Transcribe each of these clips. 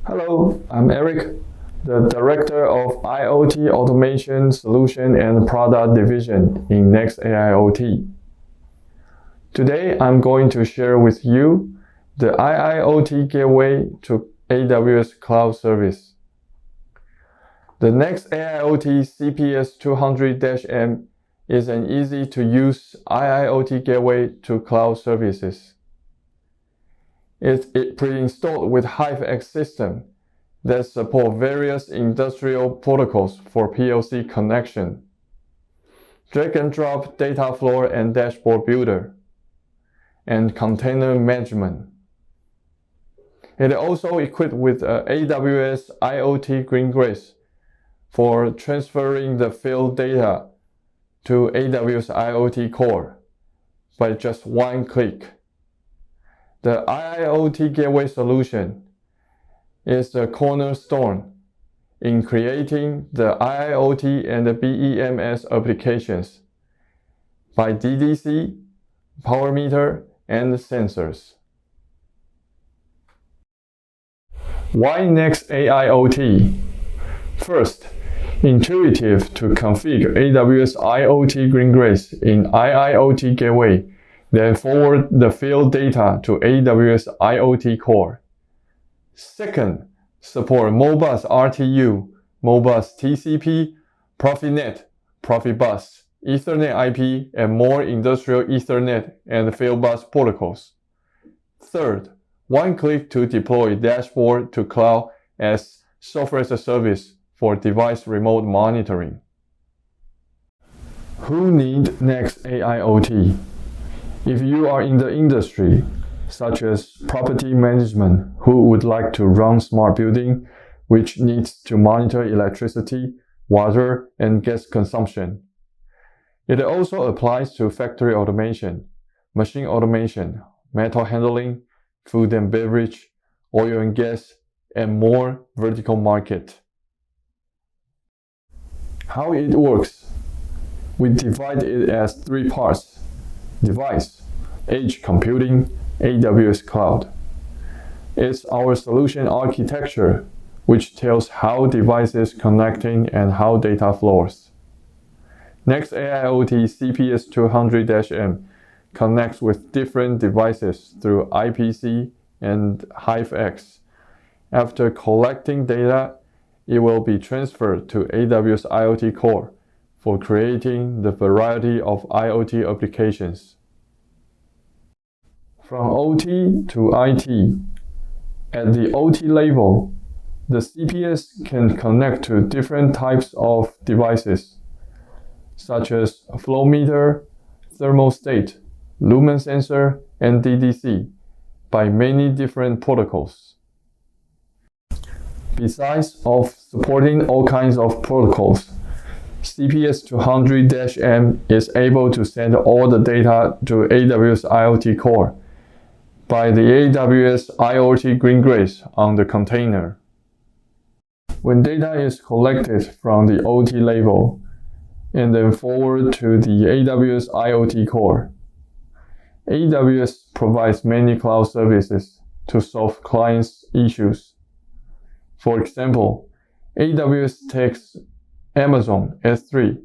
Hello, I'm Eric, the Director of IoT Automation Solution and Product Division in NexAIoT. Today, I'm going to share with you the IIoT Gateway to AWS Cloud Service. The NexAIoT CPS200-M is an easy-to-use IIoT gateway to cloud services. It's pre-installed with HiveX system that support various industrial protocols for PLC connection, drag-and-drop data flow and dashboard builder, and container management. It is also equipped with AWS IoT Greengrass for transferring the field data to AWS IoT Core by just one click. The IIoT Gateway solution is the cornerstone in creating the IIoT and the BEMS applications by DDC, power meter, and sensors. Why NexAIoT? First, intuitive to configure AWS IoT Greengrass in IIoT Gateway, then forward the field data to AWS IoT Core. Second, support Modbus RTU, Modbus TCP, Profinet, Profibus, Ethernet IP, and more industrial Ethernet and Fieldbus protocols. Third, one click to deploy dashboard to cloud as software as a service for device remote monitoring. Who needs NexAIoT? If you are in the industry, such as property management, who would like to run smart building, which needs to monitor electricity, water, and gas consumption. It also applies to factory automation, machine automation, metal handling, food and beverage, oil and gas, and more vertical market. How it works? We divide it as three parts: device, edge computing, AWS Cloud. It's our solution architecture, which tells how devices connecting and how data flows. NexAIoT CPS200-M connects with different devices through IPC and HiveX. After collecting data, it will be transferred to AWS IoT Core for creating the variety of IoT applications. From OT to IT, at the OT level, the CPS can connect to different types of devices, such as flow meter, thermostat, lumen sensor, and DDC, by many different protocols. Besides of supporting all kinds of protocols, CPS200-M is able to send all the data to AWS IoT Core by the AWS IoT Greengrass on the container. When data is collected from the OT level and then forward to the AWS IoT Core, AWS provides many cloud services to solve clients' issues. For example, AWS takes Amazon S3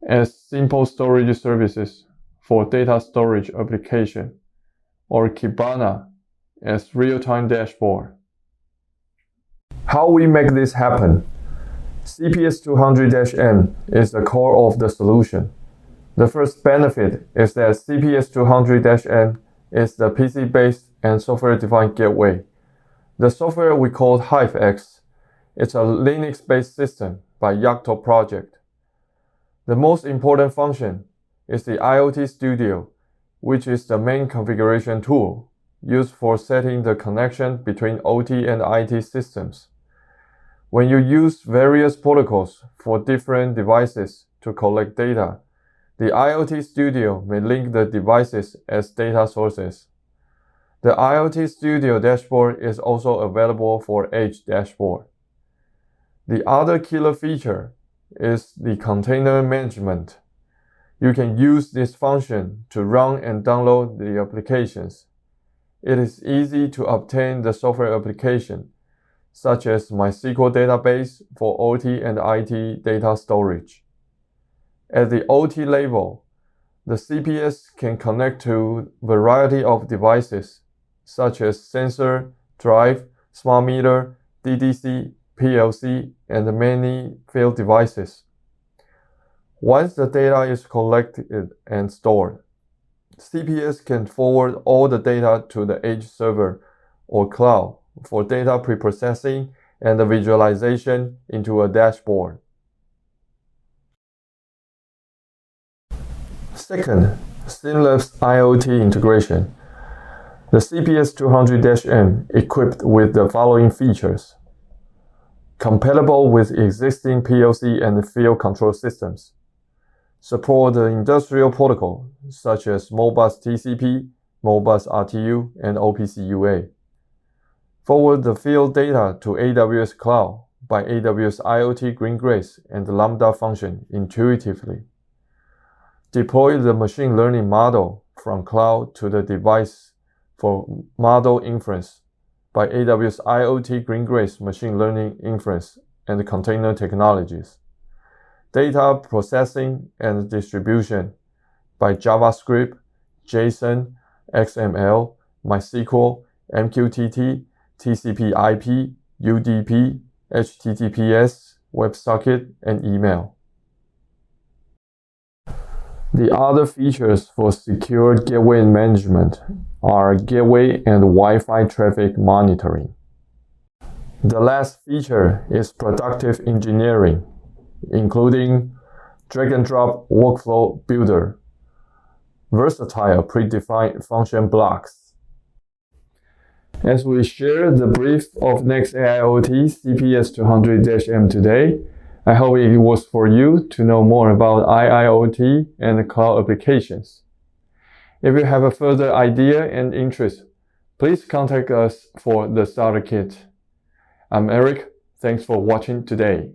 as simple storage services for data storage application, or Kibana as real-time dashboard. How we make this happen? CPS200-M is the core of the solution. The first benefit is that CPS200-M is the PC-based and software-defined gateway. The software we call HiveX is a Linux-based system by Yocto project. The most important function is the IoT Studio, which is the main configuration tool used for setting the connection between OT and IT systems. When you use various protocols for different devices to collect data, the IoT Studio may link the devices as data sources. The IoT Studio dashboard is also available for Edge dashboard. The other killer feature is the container management. You can use this function to run and download the applications. It is easy to obtain the software application, such as MySQL database for OT and IT data storage. At the OT level, the CPS can connect to a variety of devices, such as sensor, drive, smart meter, DDC, PLC, and many field devices. Once the data is collected and stored, CPS can forward all the data to the edge server or cloud for data preprocessing and visualization into a dashboard. Second, seamless IoT integration. The CPS200-M equipped with the following features: compatible with existing PLC and field control systems, support the industrial protocol such as Modbus TCP, Modbus RTU, and OPC UA. Forward the field data to AWS Cloud by AWS IoT Greengrass and Lambda function intuitively. Deploy the machine learning model from cloud to the device for model inference by AWS IoT Greengrass machine learning inference and container technologies. Data processing and distribution by JavaScript, JSON, XML, MySQL, MQTT, TCP/IP, UDP, HTTPS, WebSocket, and email. The other features for secure gateway management are gateway and Wi-Fi traffic monitoring. The last feature is productive engineering, including drag-and-drop workflow builder, versatile predefined function blocks. As we share the brief of NexAIoT CPS200-M today, I hope it was for you to know more about IIoT and cloud applications. If you have a further idea and interest, please contact us for the starter kit. I'm Eric. Thanks for watching today.